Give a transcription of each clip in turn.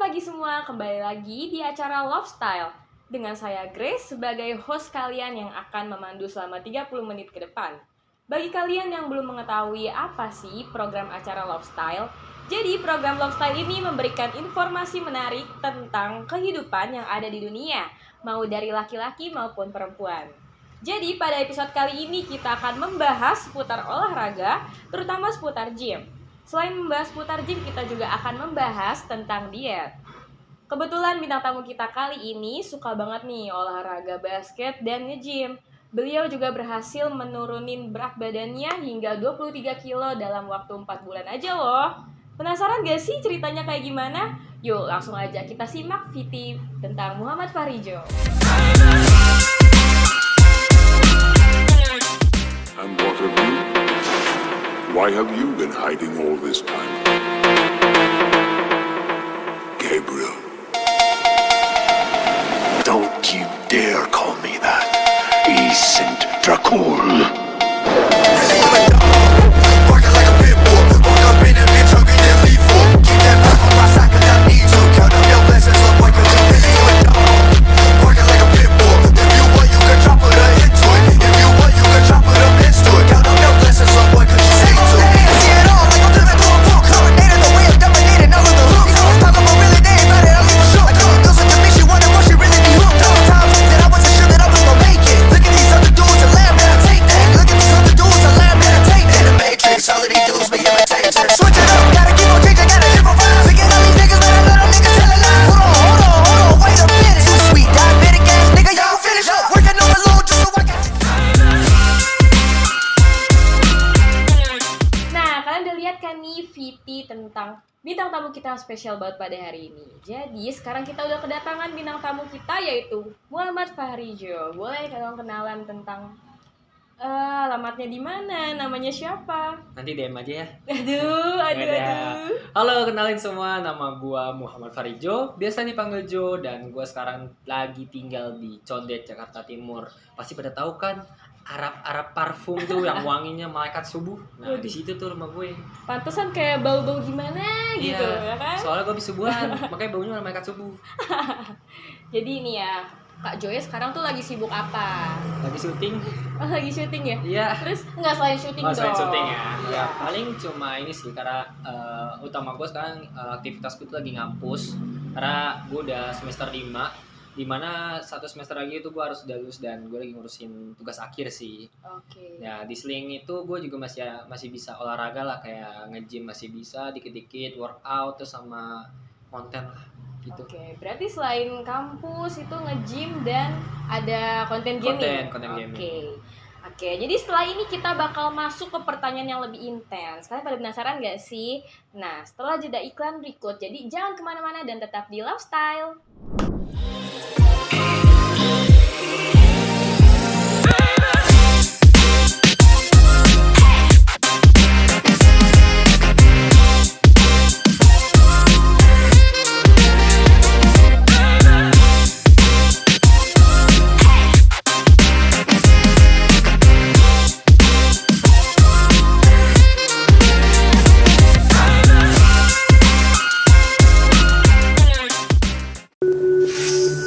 pagi semua, kembali lagi di acara Lifestyle dengan saya Grace sebagai host kalian yang akan memandu selama 30 menit ke depan. Bagi kalian yang belum mengetahui apa sih program acara Lifestyle, jadi program Lifestyle ini memberikan informasi menarik tentang kehidupan yang ada di dunia, mau dari laki-laki maupun perempuan. Jadi pada episode kali ini kita akan membahas seputar olahraga, terutama seputar gym. Selain membahas seputar gym, kita juga akan membahas tentang diet. Kebetulan bintang tamu kita kali ini suka banget nih olahraga basket dan nge-gym. Beliau juga berhasil menurunin berat badannya hingga 23 kilo dalam waktu 4 bulan aja loh. Penasaran gak sih ceritanya kayak gimana? Yuk langsung aja kita simak VT tentang Muhammad Fahrijo. And what of you? Why have you been hiding all this time? Gabriel. Don't you dare call me that, Ancient Dracul. Barking like a pit bull, walk up in that bitch hungry than lethal. Keep that back on my side 'cause I need to. Count up your blessings, look like a really you a dog. Barking like a pit bull, if you want you can drop it into it. If you want you can drop it up into it. Count up your blessings, look what could you say to it? See it all like I'm living through a book. Dominated the way I'm dominating all of the hooks. These hoes talking about really they ain't about it, I leave a shook. Like girls to me, she wondered what she really be hooked. Those times that I wasn't sure that I was gonna make it. Look at these other dudes, a lamb that I take that. Look at these other dudes, a lamb that I take that. In the Matrix, all of these dudes be imitators. Switch it up, gotta keep on changing, gotta improvise. Look at all these niggas, let a little nigga tell a lie. Hold on, wait a minute. Too sweet, diabetic ass nigga, y'all finish up. Working on the load just so I can. Nah, kalian udah lihat kan nih VT tentang bintang tamu kita yang spesial banget pada hari ini. Jadi sekarang kita udah kedatangan bintang tamu kita yaitu Muhammad Fahrijo. Boleh kalian kenalan tentang alamatnya di mana, namanya siapa? Nanti DM aja ya. Aduh. Halo, kenalin semua, nama gua Muhammad Fahrijo, biasa dipanggil Jo, dan gua sekarang lagi tinggal di Condet, Jakarta Timur. Pasti pada tahu kan Arab parfum tuh yang wanginya malaikat subuh. Nah, di situ tuh rumah gue. Pantesan kayak bau-bau gimana gitu, ya kan? Soalnya gue habis subuhan, makanya baunya malaikat subuh. Jadi ini ya, Kak Joy sekarang tuh lagi sibuk apa? Lagi syuting. Oh, lagi syuting ya? Iya. Terus nggak selain syuting dong? Selain syuting ya. Ya, paling cuma ini sih karena utama gue sekarang aktivitasku tuh lagi ngampus. Karena gue udah semester 5, dimana satu semester lagi itu gue harus udah lulus dan gue lagi ngurusin tugas akhir sih. Oke. Ya di seling itu gue juga masih bisa olahraga lah, kayak nge-gym masih bisa dikit-dikit, workout terus sama konten lah gitu. Oke, berarti selain kampus itu nge-gym dan ada konten gaming. Konten gaming. Oke, jadi setelah ini kita bakal masuk ke pertanyaan yang lebih intens. Kalian pada penasaran gak sih? Nah, setelah jeda iklan berikut, jadi jangan kemana-mana dan tetap di Lifestyle.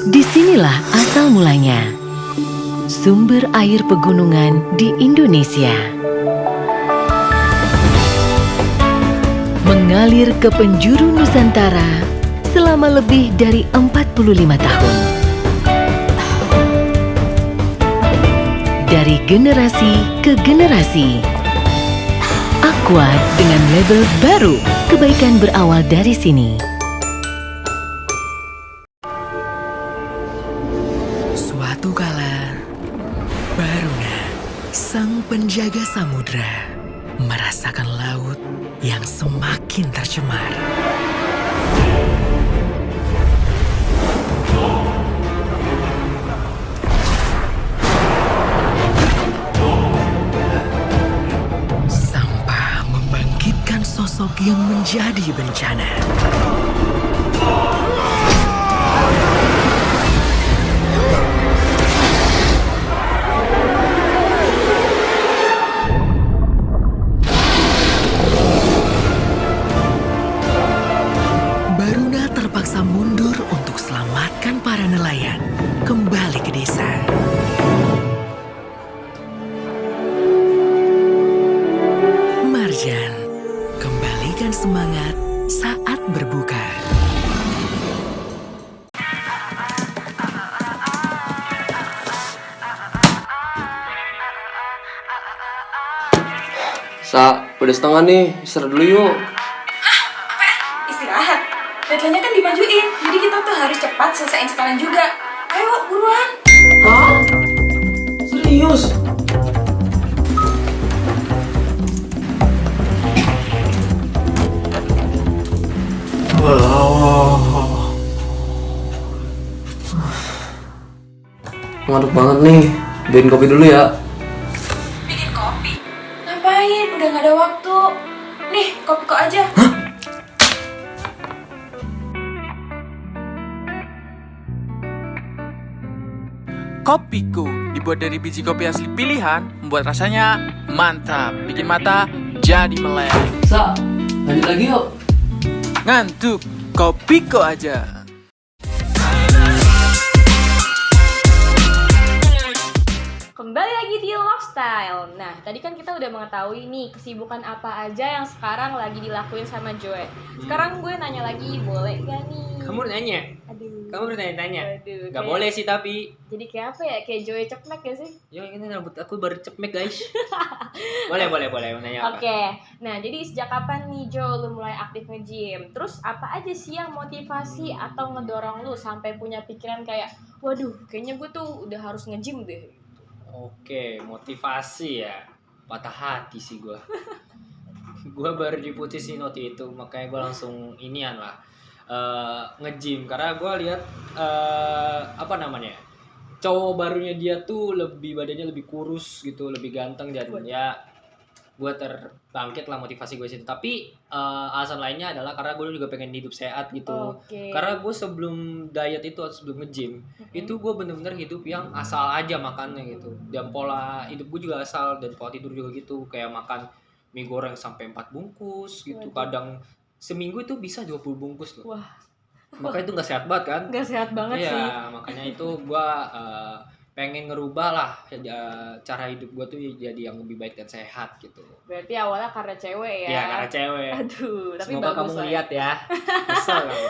Disinilah asal mulanya, sumber air pegunungan di Indonesia. Mengalir ke penjuru Nusantara selama lebih dari 45 tahun. Dari generasi ke generasi, Aqua dengan label baru, kebaikan berawal dari sini. Suatu kala, Baruna, sang penjaga samudra, merasakan laut yang semakin tercemar. Sampah membangkitkan sosok yang menjadi bencana. terpaksa mundur untuk selamatkan para nelayan kembali ke desa. Marjan, kembalikan semangat saat berbuka. Udah setengah nih, istirahat dulu yuk. Istirahat? Deadline-nya kan dimajuin, jadi kita tuh harus cepat selesaiin sekarang juga. Ayo, buruan. Hah? Serius? Ngantuk banget nih, bikin kopi dulu ya. Bikin kopi? Ngapain? Udah gak ada waktu. Nih, kopi kok aja. Kopiku dibuat dari biji kopi asli pilihan, membuat rasanya mantap, bikin mata jadi melek. Lanjut lagi yuk. Ngantuk, Kopiko aja. Kembali lagi di Lifestyle. Nah, tadi kan kita udah mengetahui nih kesibukan apa aja yang sekarang lagi dilakuin sama Joe. Sekarang gue nanya lagi, boleh gak nih? Kamu nanya? Aduh. Kamu bertanya-tanya? Aduh, Gak kayak- boleh sih tapi. Jadi kayak apa ya? Kayak Joe cepmek ya sih? Yo, ini rambut aku baru cepmek guys. boleh, mau nanya apa? Oke, nah jadi sejak kapan nih Jo lu mulai aktif nge-gym? Terus apa aja sih yang motivasi atau ngedorong lu sampai punya pikiran kayak, waduh kayaknya gue tuh udah harus nge-gym deh. Oke, motivasi ya. Patah hati sih gue. Gue baru diputusin waktu itu, makanya gue langsung inian lah. Nge-gym karena gue lihat apa namanya? Cowok barunya dia tuh lebih badannya lebih kurus gitu, lebih ganteng dan ya gue terbangkit lah motivasi gue situ. Tapi alasan lainnya adalah karena gue juga pengen hidup sehat gitu. Oke. Karena gue sebelum diet itu atau sebelum nge-gym itu gue bener-bener hidup yang asal aja makannya gitu. Dan pola hidup gue juga asal dan pola tidur juga gitu. Kayak makan mie goreng sampai 4 bungkus gitu. Waduh. Kadang seminggu itu bisa 20 bungkus loh. Wah, Makanya itu gak sehat banget kan? gak sehat banget sih. Iya, makanya itu gue pengen ngerubah lah cara hidup gue tuh jadi yang lebih baik dan sehat gitu. Berarti awalnya karena cewek ya? Iya, karena cewek. Aduh, tapi Semoga kamu bagus lah. ngeliat ya. Kesel kamu.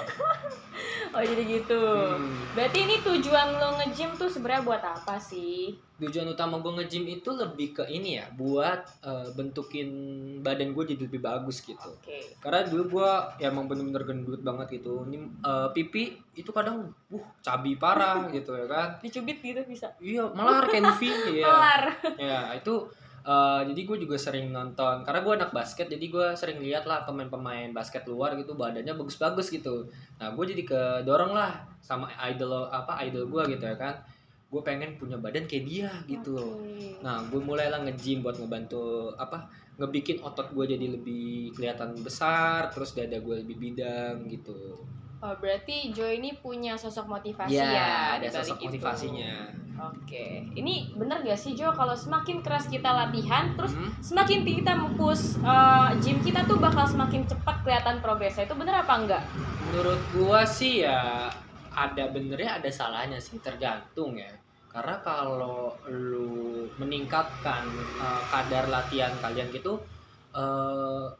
Oh jadi gitu. Berarti ini tujuan lo nge-gym tuh sebenarnya buat apa sih? Tujuan utama gue nge-gym itu lebih ke ini ya, buat bentukin badan gue jadi lebih bagus gitu. Oke. Karena dulu gue ya emang bener-bener gendut banget gitu. Ini pipi itu kadang cabi parah gitu ya kan. Dicubit gitu bisa? Iya, melar kayak Luffy. Iya. Kelar. Ya itu jadi gue juga sering nonton karena gue anak basket, jadi gue sering lihat lah pemain-pemain basket luar gitu badannya bagus-bagus gitu. Nah gue jadi kedorong lah sama idol gue gitu ya kan. Gue pengen punya badan kayak dia gitu loh. Nah gue mulailah nge-gym buat ngebantu ngebikin otot gue jadi lebih kelihatan besar, terus dada gue lebih bidang gitu. Oh, berarti Joe ini punya sosok motivasi Ya, ya? ada dibalik sosok itu. motivasinya. Oke, ini bener gak sih Jo kalau semakin keras kita latihan, terus semakin kita push gym kita tuh bakal semakin cepat kelihatan progresnya, itu bener apa enggak? Menurut gua sih ya ada benernya ada salahnya sih, tergantung ya. Karena kalau lu meningkatkan kadar latihan kalian gitu,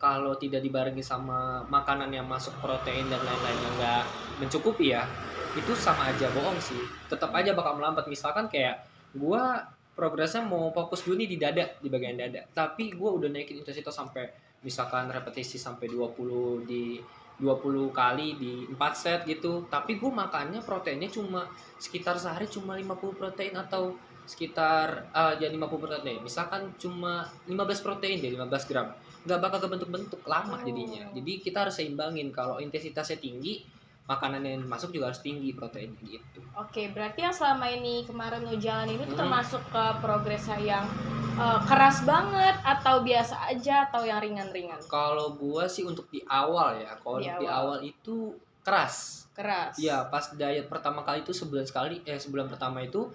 kalau tidak dibarengi sama makanan yang masuk protein dan lain-lain yang nggak mencukupi ya, itu sama aja bohong sih. Tetap aja bakal melambat. Misalkan kayak gua progresnya mau fokus dulu nih di dada, di bagian dada, tapi gua udah naikin intensitas sampai misalkan repetisi sampai 20 kali di 4 set gitu, tapi gue makannya proteinnya cuma sekitar sehari cuma 50 protein atau sekitar ya 50 protein, misalkan cuma 15 protein deh, 15 gram, nggak bakal kebentuk-bentuk lama jadinya. Jadi kita harus seimbangin, kalau intensitasnya tinggi makanan yang masuk juga harus tinggi proteinnya gitu. Oke, berarti yang selama ini kemarin lo jalan ini tuh termasuk ke progresnya yang keras banget atau biasa aja atau yang ringan-ringan? Kalau gua sih untuk di awal ya, kalau di awal itu keras. Keras. Iya, pas diet pertama kali itu sebulan pertama itu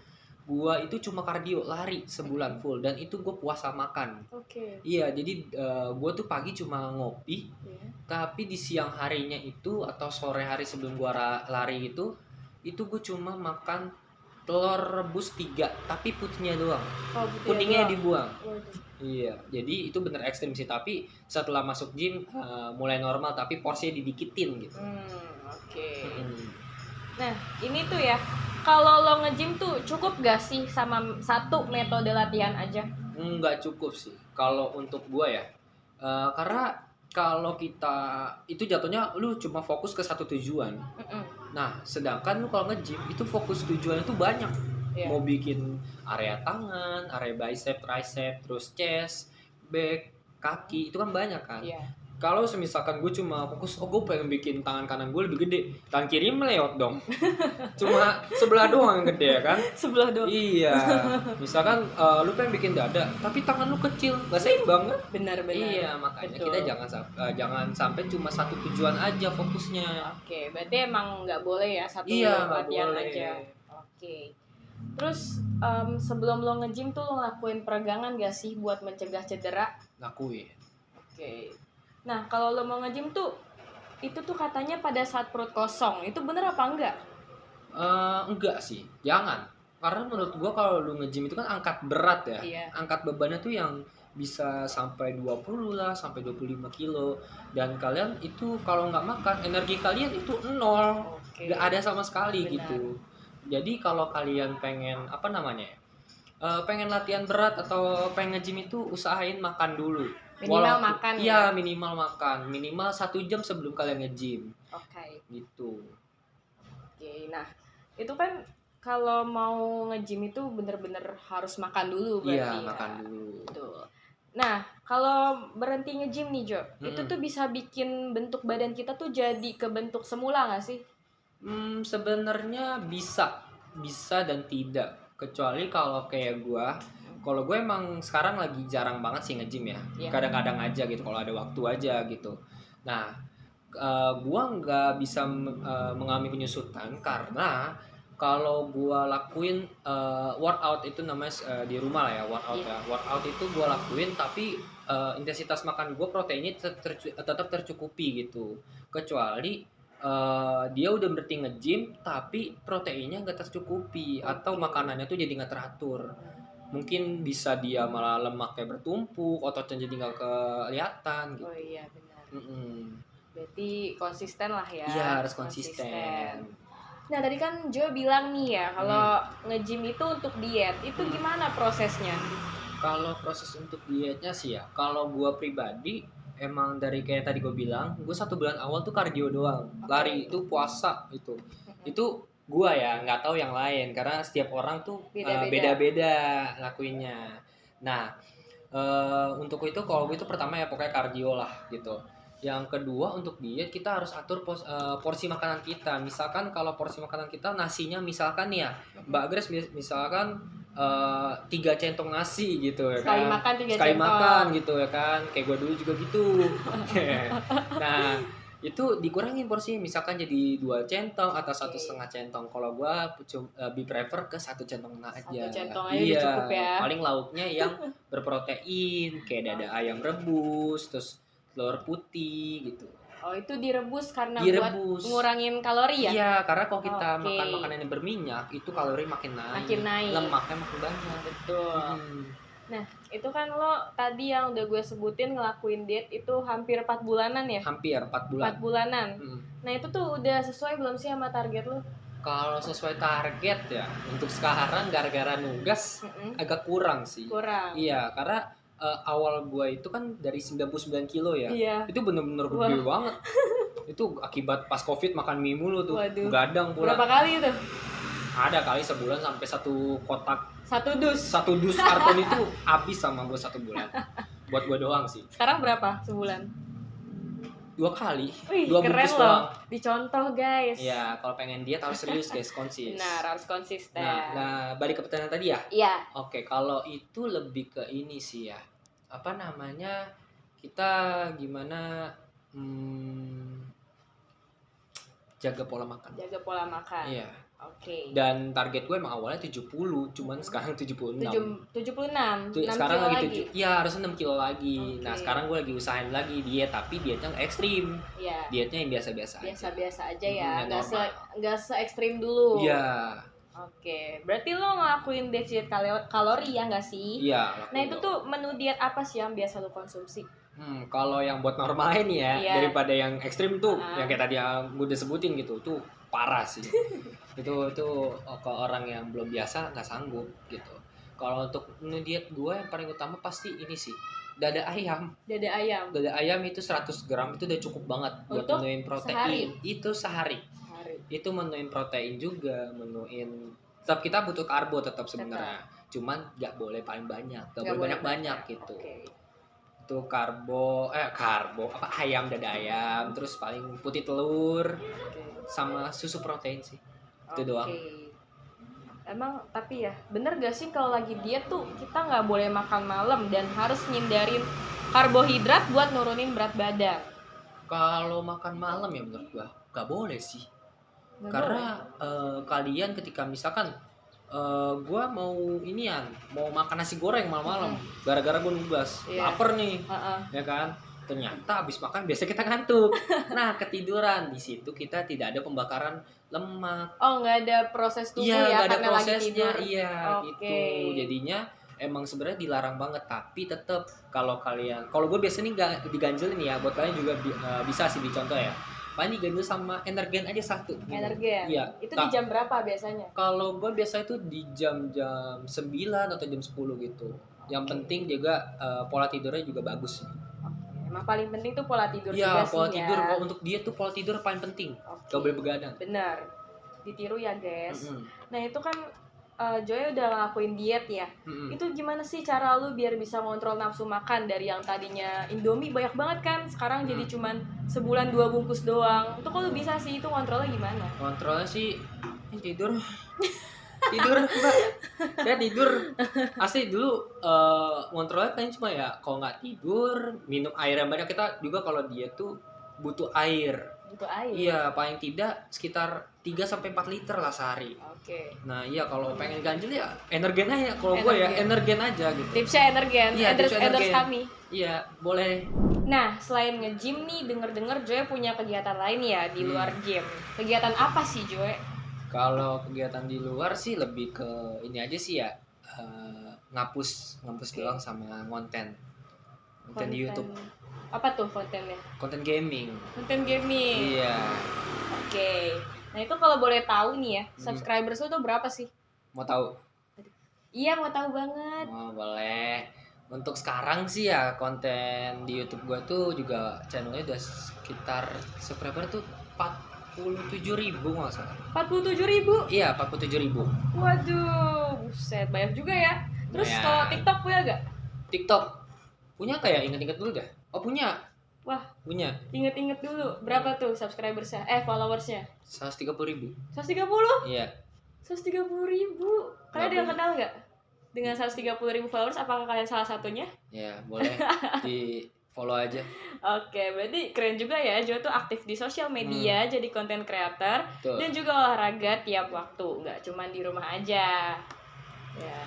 gua itu cuma kardio lari sebulan full dan itu gua puasa makan. Oke. Iya, jadi gua tuh pagi cuma ngopi, Iya. tapi di siang harinya itu atau sore hari sebelum gua lari itu gua cuma makan telur rebus 3, tapi putihnya doang. Oh, putihnya Kuningnya doang. dibuang. Waduh. Iya, jadi itu bener ekstrim sih. Tapi setelah masuk gym mulai normal, tapi porsinya didikitin gitu. Oke. Mm. Nah, ini tuh ya, kalau lo nge-gym tuh cukup gak sih sama satu metode latihan aja? Nggak cukup sih kalau untuk gua ya. Karena kalau kita itu jatuhnya lu cuma fokus ke satu tujuan. Mm-mm. Nah, sedangkan lu kalau nge-gym itu fokus tujuannya tuh banyak. Iya. Mau bikin area tangan, area bicep, tricep, terus chest, back, kaki, itu kan banyak kan. Iya. Kalau misalkan gue cuma fokus, gue pengen bikin tangan kanan gue lebih gede, tangan kiri meleot dong. Cuma sebelah doang yang gede ya kan. Sebelah doang. Iya. Misalkan lu pengen bikin dada, tapi tangan lu kecil, gak seimbang kan? Benar-benar. Iya, makanya Betul. kita jangan sampai cuma satu tujuan aja fokusnya. Oke, berarti emang nggak boleh ya satu Iya, nggak latihan boleh. aja. Oke. Terus sebelum lo nge-gym tuh lo ngelakuin peregangan gak sih buat mencegah cedera? Lakuin. Oke. Nah, kalau lo mau nge-gym tuh itu tuh katanya pada saat perut kosong. Itu bener apa enggak? Enggak sih, jangan. Karena menurut gua kalau lu nge-gym itu kan angkat berat ya. Iya. Angkat bebannya tuh yang bisa sampai 20 lah, sampai 25 kilo. Dan kalian itu kalau nggak makan, energi kalian itu nol. Oke. Nggak ada sama sekali Benar. gitu. Jadi kalau kalian pengen, apa namanya ya, pengen latihan berat atau pengen nge-gym itu usahain makan dulu. Minimal makan Iya, ya? minimal makan. Minimal 1 jam sebelum kalian nge-gym. Oke. Gitu. Oke. Nah, itu kan kalau mau nge-gym itu bener-bener harus makan dulu berarti Iya, ya. makan dulu. Betul. Nah, kalau berhenti nge-gym nih Jo, itu Mm-mm. tuh bisa bikin bentuk badan kita tuh jadi ke bentuk semula nggak sih? Sebenarnya bisa dan tidak. Kecuali kalau kayak kalau gue emang sekarang lagi jarang banget sih nge-gym ya. Iya. Kadang-kadang aja gitu kalau ada waktu aja gitu. Nah, gue nggak bisa mengalami penyusutan karena kalau gue lakuin workout itu namanya di rumah lah ya workout Iya. ya. Workout itu gue lakuin tapi intensitas makan gue proteinnya tetap tercukupi gitu. Kecuali dia udah berarti nge-gym tapi proteinnya nggak tercukupi atau Oke. makanannya tuh jadi nggak teratur. Mungkin bisa dia malah lemaknya bertumpuk, ototnya jadi nggak kelihatan gitu. Oh iya benar. Mm-mm. Berarti konsisten lah ya. Iya, harus konsisten. Nah tadi kan Jo bilang nih ya kalau nge-gym itu untuk diet, itu gimana prosesnya? Kalau proses untuk dietnya sih ya, kalau gua pribadi emang dari kayak tadi gue bilang, gue 1 bulan awal tuh kardio doang, lari itu puasa itu gua ya nggak tahu yang lain karena setiap orang tuh Beda-beda. beda-beda lakuinnya. Nah untuk itu kalau gue itu pertama ya pokoknya kardio lah gitu. Yang kedua untuk diet kita harus atur porsi makanan kita. Misalkan kalau porsi makanan kita nasinya misalkan ya Mbak Grace misalkan 3 centong nasi gitu ya Sekali kan. makan 3 Sekali centong. makan gitu ya kan. Kayak gue dulu juga gitu. Nah, itu dikurangin porsinya misalkan jadi 2 centong atau 1,5 centong. Kalau gue lebih prefer ke 1 centong aja. 1 centong aja udah cukup ya. Paling lauknya yang berprotein kayak dada ayam rebus, terus telur putih gitu. Oh itu direbus karena Direbus. buat ngurangin kalori ya? Iya, karena kalau kita Oke. makan makanan yang berminyak, itu kalori makin naik. Makin naik. Lemaknya makin banyak. Betul. Hmm. Nah itu kan lo tadi yang udah gue sebutin ngelakuin diet itu hampir 4 bulanan ya? Hampir 4 bulan. 4 bulanan. Hmm. Nah itu tuh udah sesuai belum sih sama target lo? Kalau sesuai target ya, untuk sekarang gara-gara nugas agak kurang sih. Kurang. Iya, karena awal gua itu kan dari 99 kilo ya. Iya. Itu bener-bener gede banget. Itu akibat pas Covid makan mie mulu tuh. Waduh. Gadang pula. Berapa kali itu? Ada kali sebulan sampai 1 kotak, 1 dus. 1 dus karton itu habis sama gua 1 bulan. Buat gua doang sih. Sekarang berapa sebulan? 2 kali. Wih 2 keren bungkus loh. doang. Dicontoh guys. Iya, kalau pengen diet harus serius guys, konsis. Benar harus konsisten. Nah, balik ke pertanyaan tadi ya. Iya. Oke, kalau itu lebih ke ini sih ya. Apa namanya? Kita gimana jaga pola makan. Jaga pola makan. Iya. Oke. Dan target gue emang awalnya 70, cuman sekarang 76. 76. 6 Sekarang kilo lagi lagi. Iya, harusnya 6 kilo lagi. Oke. Nah, sekarang gue lagi usahain lagi diet, tapi dietnya nggak ekstrim. Iya. Dietnya yang biasa-biasa aja. Biasa-biasa aja ya, yang normal. nggak se ekstrim dulu. Iya. Oke, berarti lo ngelakuin defisit kalori ya nggak sih? Iya. Nah itu tuh menu diet apa sih yang biasa lo konsumsi? Kalau yang buat normalnya nih ya, Iya. daripada yang ekstrim tuh, Ah. yang kayak tadi yang gue udah sebutin gitu, tuh parah sih. itu ke orang yang belum biasa nggak sanggup gitu. Kalau untuk menu diet gue yang paling utama pasti ini sih, dada ayam. Dada ayam. Dada ayam itu 100 gram itu udah cukup banget buat Untuk menuin protein. sehari? Itu sehari. Sehari. Itu menuin protein juga, menuin tetap kita butuh karbo tetap sebenarnya. Cuman nggak boleh paling banyak, nggak boleh banyak-banyak gitu. Oke. Itu karbo apa ayam, dada ayam, terus paling putih telur sama susu protein sih. Itu doang. Emang tapi ya bener gak sih kalau lagi diet tuh kita nggak boleh makan malam dan harus ngindarin karbohidrat buat nurunin berat badan? Kalau makan malam ya menurut gua nggak boleh sih. Nggak Karena kalian ketika misalkan gua mau makan nasi goreng malam-malam, gara-gara gua nugas, Iya. lapar nih, Heeh. ya kan? Ternyata habis makan biasa kita ngantuk. Nah, ketiduran. Di situ kita tidak ada pembakaran lemak. Oh nggak ada proses tubuh Iya, ya nggak ada karena lagi prosesnya. tidur. Iya, Oke. gitu. Jadinya emang sebenarnya dilarang banget, tapi tetap kalau gue biasanya nggak diganjelin ya, buat kalian juga bisa sih dicontoh ya. Paling diganjel sama energen aja satu. Energen. Iya. Itu di jam berapa biasanya? Kalau gue biasa itu di jam-jam 9 atau jam 10 gitu. Yang penting juga pola tidurnya juga bagus sih. Emang paling penting tuh pola tidur Iya, juga pola sih tidur. ya. Kalau untuk dia tuh pola tidur paling penting. Oke. Gak boleh begadang. Benar. Ditiru ya guys. Mm-mm. Nah itu kan Joy udah ngelakuin diet ya. Mm-mm. Itu gimana sih cara lu biar bisa ngontrol nafsu makan dari yang tadinya Indomie banyak banget kan, sekarang jadi cuman sebulan 2 bungkus doang. Itu kalau lu bisa sih, itu kontrolnya gimana? Kontrolnya sih tidur. Tidur, Mbak. Saya tidur. Asli dulu ngontrolnya kan cuma ya kalau nggak tidur, minum air yang banyak. Kita juga kalau dia tuh butuh air. Butuh air. Iya, paling tidak sekitar 3-4 liter lah sehari. Oke. Nah, iya kalau pengen ganjil ya energen aja. Kalau gue ya energen aja gitu. Tipsnya energen, Iya, tipsnya endorse energen. kami. Iya, boleh. Nah, selain nge-gym nih, denger-denger Joy punya kegiatan lain ya di luar gym. Kegiatan apa sih Joy? Kalau kegiatan di luar sih lebih ke ini aja sih ya, ngapus doang sama konten di YouTube, Apa tuh kontennya? konten gaming. Konten gaming. Iya. Oke. Nah itu kalau boleh tahu nih ya, subscribers lu tuh berapa sih? Mau tahu? Iya mau tahu banget. Oh, boleh. Untuk sekarang sih ya konten di YouTube gua tuh juga channelnya udah sekitar subscriber tuh 47.000 nggak salah. 47.000. Iya, 47.000. Waduh, buset banyak juga ya. Terus Lumayan. kalau TikTok punya gak? TikTok punya kayak inget-inget dulu dah. Oh punya. Wah, Punya. inget-inget dulu. Berapa tuh subscribersnya? Followersnya? 130.000. 130? Iya. 130.000. Kalian ada yang kenal gak? Dengan 130.000 followers, apakah kalian salah satunya? Ya, boleh di follow aja. Oke, berarti keren juga ya. Jo tuh aktif di sosial media, jadi konten creator, Betul. dan juga olahraga tiap waktu, nggak cuma di rumah aja. Ya,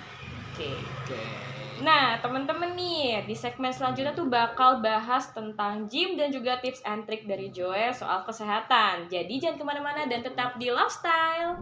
oke. Oke. Nah, temen-temen nih, di segmen selanjutnya tuh bakal bahas tentang gym dan juga tips and trick dari Joe soal kesehatan. Jadi jangan kemana-mana dan tetap di Lifestyle.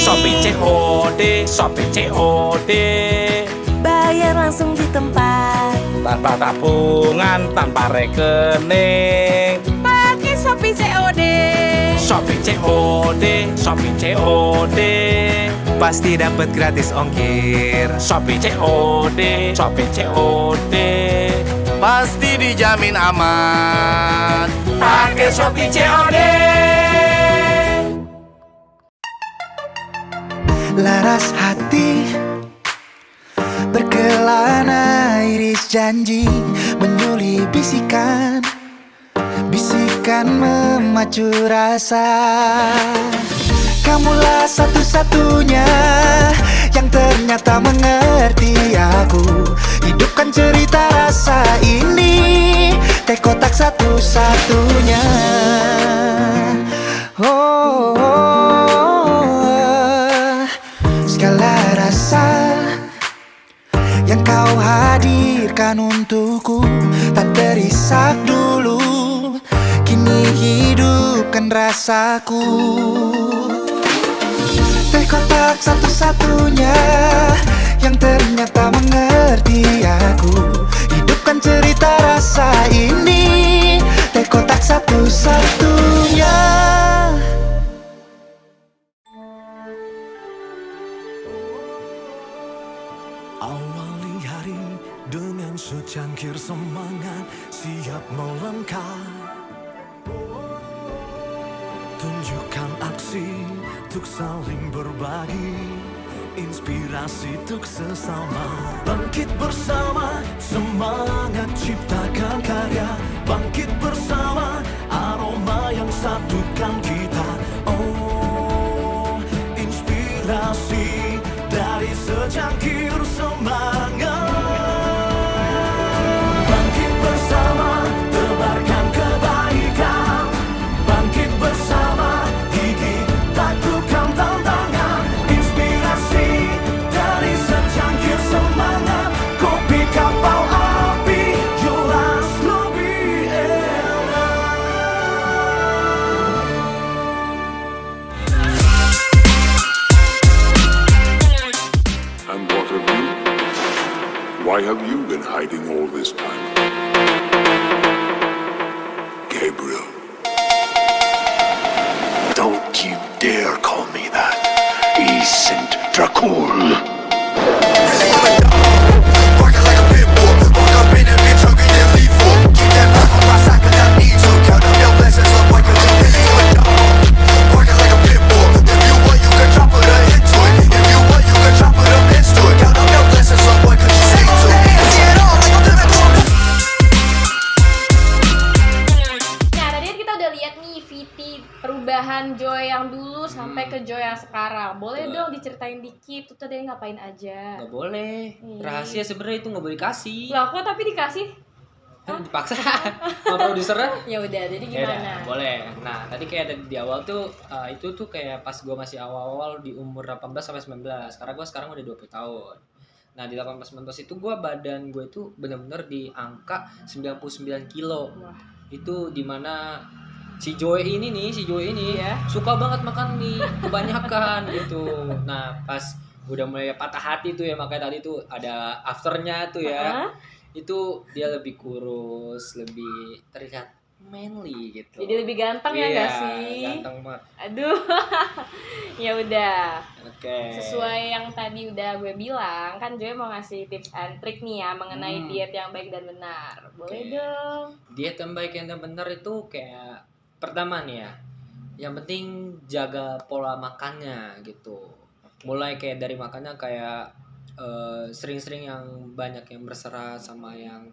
Shopee COD, Shopee COD. Bayar langsung di tempat. Tanpa tabungan, tanpa rekening. Pakai Shopee COD. Shopee COD, Shopee COD. Pasti dapat gratis ongkir. Shopee COD, Shopee COD. Pasti dijamin aman. Pakai Shopee COD. laras hati berkelana iris janji menyuli bisikan memacu rasa. Kamulah satu-satunya yang ternyata mengerti aku. Hidupkan cerita rasa ini, teh kotak satu-satunya. Segala rasa yang kau hadirkan untukku tak terisak dulu, kini hidupkan rasaku. Teh kotak satu-satunya yang ternyata mengerti aku. Hidupkan cerita rasa ini, teh kotak satu-satunya. Awali hari dengan secangkir semangat, siap melangkah. Tunjukkan aksi untuk saling berbagi, inspirasi untuk sesama. Bangkit bersama, semangat ciptakan karya. Bangkit bersama, aroma yang satukan kita. Oh, inspirasi dari secangkir semangat. Bangkit bersama, tebarkan kebaikan. Bangkit bersama, gigih taklukan tantangan. Inspirasi dari secangkir semangat. Kopi kapal api, jelas lebih enak. And what of you? Why have you been hiding all this time? Gabriel. Don't you dare call me that, Saint Dracul. Barking like a pit bull, walk up in a bitch hungry than lethal. Keep that rock on my side 'cause I need to. Count up your blessings, look like a little bit you a dog. Barking like a pit bull, if you want you can drop it into it. If you want you can drop it up into it. Count up your blessings, look boy 'cause you say to. Get on like a living room. Nah, tadi kita udah lihat nih VT perubahan Joy yang dulu sampai ke Joy yang sekarang. Boleh Betul. dong diceritain dikit tuh tadi ngapain aja? Nggak boleh. Iya. Rahasia sebenarnya itu nggak boleh dikasih. Lah kok tapi dikasih? Kan dipaksa sama produsernya. Ya udah, jadi Ya udah, gimana? boleh. Nah, tadi kayak di awal tuh itu tuh kayak pas gue masih awal-awal di umur 18 sampai 19. Karena gue sekarang udah 20 tahun. Nah, di 18-19 itu badan gue itu benar-benar di angka 99 kilo. Wah. Itu dimana si Joy ini Iya. suka banget makan mie kebanyakan gitu. Nah, pas udah mulai patah hati tuh ya, makanya tadi tuh ada afternya tuh ya. Hah? Itu dia lebih kurus, lebih terlihat manly gitu. Jadi lebih ganteng ya Iya, nggak sih? ganteng banget. Aduh. Ya udah. Oke. Sesuai yang tadi udah gue bilang, kan Joy mau ngasih tips and trick nih ya mengenai diet yang baik dan benar. Boleh Oke. dong. Diet yang baik yang benar itu kayak pertama nih ya. Yang penting jaga pola makannya gitu. Mulai kayak dari makannya kayak sering-sering yang banyak yang berserat sama yang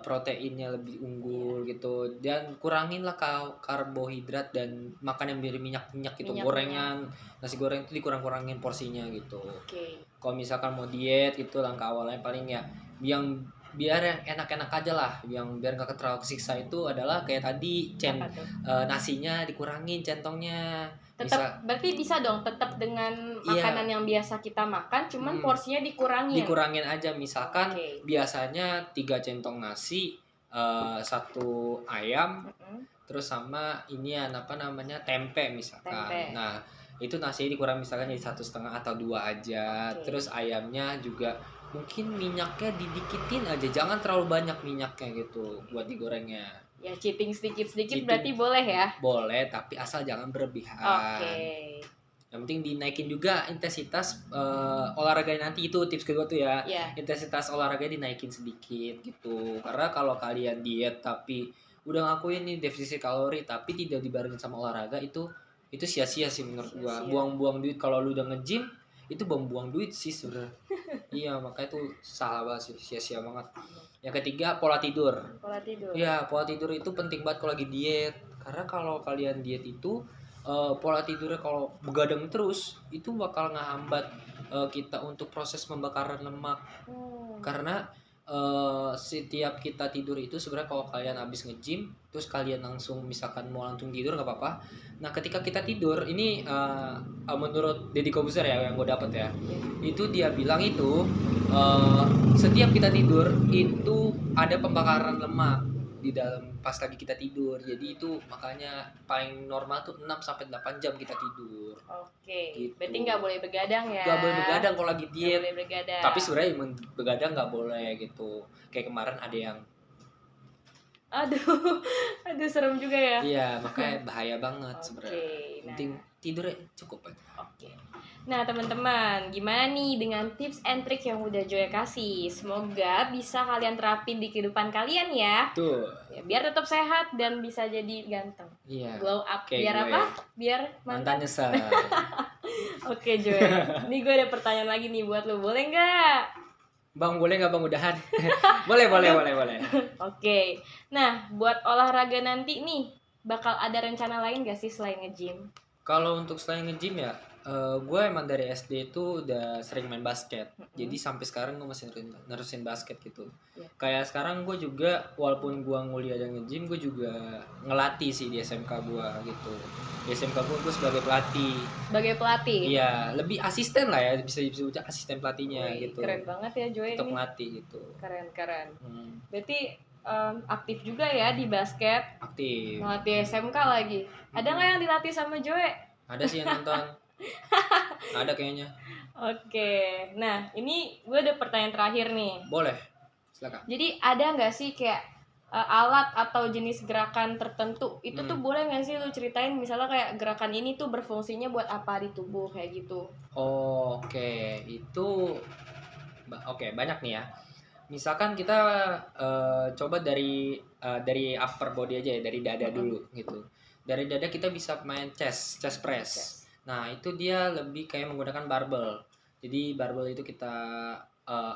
proteinnya lebih unggul gitu, dan kurangin lah karbohidrat dan makan yang dari minyak gitu. Gorengan, nasi goreng itu dikurang-kurangin porsinya gitu. Oke. Kalau misalkan mau diet itu langkah awalnya paling ya yang biar yang enak-enak aja lah, yang biar nggak terlalu kesiksa itu adalah kayak tadi Apa tuh? nasinya dikurangin, centongnya. Tetap berarti bisa dong tetap dengan Iya. makanan yang biasa kita makan, cuman Hmm. porsinya dikurangin. Dikurangin aja, misalkan Oke. biasanya 3 centong nasi, 1 ayam, Mm-mm. terus sama ini ya apa namanya tempe misalkan. Tempe. Nah itu nasi dikurang misalkan jadi 1,5 atau 2 aja. Oke. Terus ayamnya juga mungkin minyaknya didikitin aja, jangan terlalu banyak minyaknya gitu buat digorengnya. Ya cheating sedikit-sedikit Cheating. berarti boleh ya. Boleh tapi asal jangan berlebihan. Oke. Yang penting dinaikin juga intensitas olahraga nanti, itu tips kedua tuh ya. Ya. Intensitas olahraga dinaikin sedikit gitu. Karena kalau kalian diet tapi udah ngakuin nih defisit kalori tapi tidak dibarengin sama olahraga, itu sia-sia sih menurut gua. Sia-sia. Buang-buang duit. Kalau lu udah nge-gym itu buang-buang duit sih sebenarnya. Iya, makanya itu salah banget sih, sia-sia banget. Yang ketiga, pola tidur. Pola tidur. Iya, pola tidur itu penting banget kalau lagi diet. Karena kalau kalian diet itu pola tidurnya kalau begadang terus itu bakal ngehambat kita untuk proses pembakaran lemak. Karena setiap kita tidur itu sebenarnya kalau kalian habis nge-gym terus kalian langsung misalkan mau langsung tidur nggak apa-apa. Nah ketika kita tidur ini menurut Deddy Kobuser ya yang gue dapet ya, itu dia bilang itu setiap kita tidur itu ada pembakaran lemak di dalam pas lagi kita tidur. Jadi itu makanya paling normal tuh 6 sampai 8 jam kita tidur. Oke. Gitu. Berarti nggak boleh begadang ya? Gak boleh begadang kalau lagi Nggak diet. boleh begadang. Tapi sebenarnya begadang nggak boleh gitu. Kayak kemarin ada yang Aduh serem juga ya. iya makanya bahaya banget sebenarnya. Oke, nah. Penting tidurnya cukup aja. Oke. Nah teman-teman, gimana nih dengan tips and trick yang udah Joy kasih? Semoga bisa kalian terapin di kehidupan kalian ya. Tuh. Ya, biar tetap sehat dan bisa jadi ganteng. Iya. Glow up. Kayak Biar gue. apa? Biar Mantan nyesel. Oke Joy. Ini gue ada pertanyaan lagi nih buat lo. Boleh nggak? Bang boleh nggak bang udahan? boleh. Oke. Nah, buat olahraga nanti nih, bakal ada rencana lain gak sih selain nge-gym? Kalau untuk selain nge-gym ya, gue emang dari SD itu udah sering main basket. Jadi sampai sekarang gue masih nerusin basket gitu. Yeah. Kayak sekarang gue juga walaupun gue nguliah dan nge-gym, gue juga ngelatih sih di SMK gue gitu. Di SMK gue sebagai pelatih. Sebagai pelatih? Iya, lebih asisten lah ya, bisa disebut asisten pelatihnya Wih, gitu. keren banget ya Joy Untuk ini. ngelatih gitu. Keren. Berarti aktif juga ya di basket. Aktif. Ngelatih SMK lagi. Ada nggak yang dilatih sama Joy? Ada sih yang nonton. Ada kayaknya. Oke. Nah, ini gue ada pertanyaan terakhir nih. Boleh. Silakan. Jadi ada nggak sih kayak alat atau jenis gerakan tertentu itu tuh boleh nggak sih lu ceritain misalnya kayak gerakan ini tuh berfungsinya buat apa di tubuh kayak gitu? Oke, itu banyak nih ya. Misalkan kita coba dari upper body aja ya, dari dada dulu gitu. Dari dada kita bisa main chest press. Nah, itu dia lebih kayak menggunakan barbell. Jadi barbell itu kita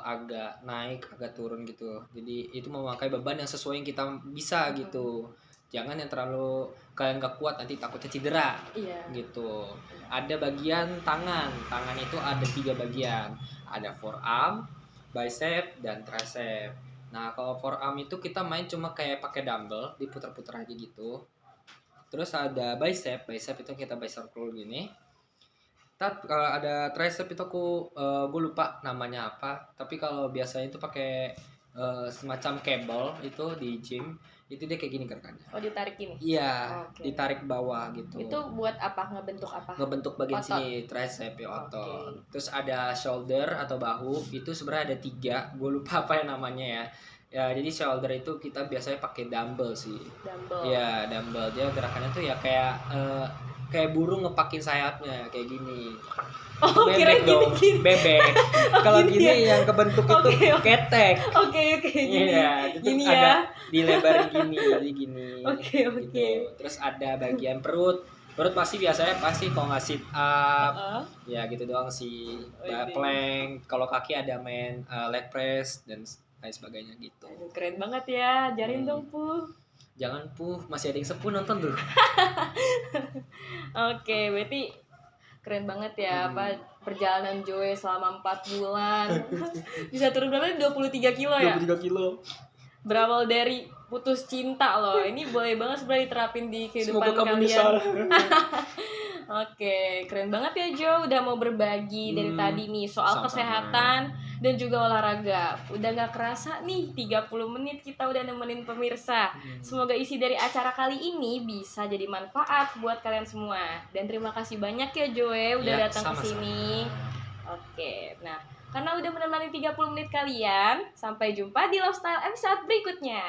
agak naik, agak turun gitu. Jadi itu memakai beban yang sesuai yang kita bisa gitu. Jangan yang terlalu kalian gak kuat nanti takutnya cedera. Iya. Gitu. Ada bagian tangan. Tangan itu ada 3 bagian. Ada forearm, bicep, dan tricep. Nah, kalau forearm itu kita main cuma kayak pakai dumbbell, diputar-putar aja gitu. Terus ada bicep itu kita bicep curl gini. Tapi kalau ada tricep itu gue lupa namanya apa. Tapi kalau biasanya itu pakai semacam cable itu di gym, itu dia kayak gini gerakannya. Oh, ditarik gini? Iya, Oke. ditarik bawah gitu. Itu buat apa? Ngebentuk apa? Ngebentuk bagian Otot. sini, tricep ya otot. Oke. Terus ada shoulder atau bahu, itu sebenarnya ada 3, gue lupa apa yang namanya ya. Ya, jadi shoulder itu kita biasanya pakai dumbbell sih. Dumbbell. Iya, dumbbell. Dia gerakannya tuh ya kayak burung ngepakin sayapnya kayak gini. Oh, kira Bebek dong, gini. bebek. Kalau Gini gini ya? yang kebentuk itu Oke. ketek. Oke, gini. Iya, itu Gini ada ya. dilebarin gini, jadi gini. Oke. Gitu. Terus ada bagian perut. Perut pasti kalau nggak sit up, ya gitu doang sih. Plank. Kalau kaki ada main leg press dan lain sebagainya gitu. Aduh, keren banget ya. Ajarin dong, Pu. Jangan masih ada yang sepuh nonton tuh. Oke, berarti keren banget ya apa perjalanan Joy selama 4 bulan. Bisa turun berapa? 23 kilo ya? 23 kilo. Berawal dari putus cinta loh. Ini boleh banget sebenarnya diterapin di kehidupan Semoga kamu kalian. nyesal. Oke, keren banget ya Jo udah mau berbagi dari tadi nih soal Sama-sama. kesehatan dan juga olahraga. Udah gak kerasa nih 30 menit kita udah nemenin pemirsa. Semoga isi dari acara kali ini bisa jadi manfaat buat kalian semua. Dan terima kasih banyak ya Joe udah Ya, datang ke sama-sama. sini. Oke, nah karena udah menemani 30 menit kalian, sampai jumpa di Lifestyle episode berikutnya.